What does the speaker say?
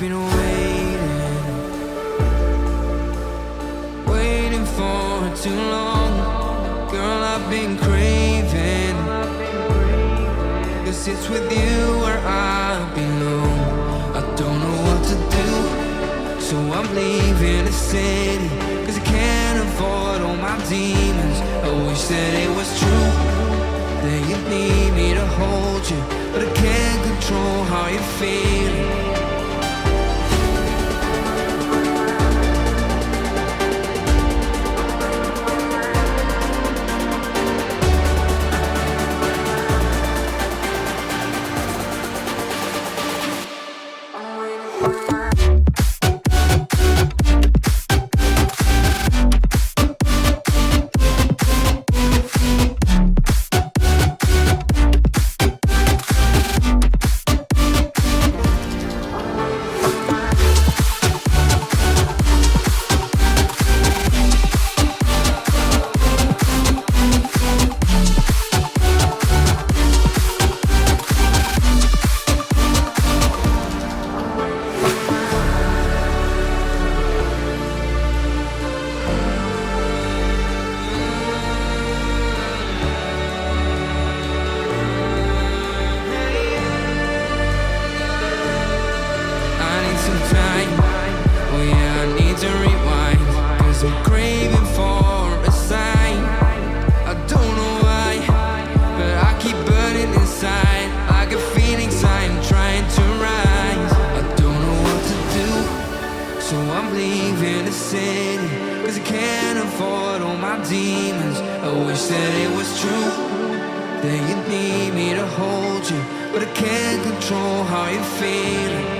been waiting for too long. Girl, I've been craving, 'cause it's with you where I belong. I don't know what to do, so I'm leaving the city, 'cause I can't avoid all my demons. I wish that it was true, that you need me to hold you, but I can't control how you're feeling. That you need me to hold you, but I can't control how you're feeling.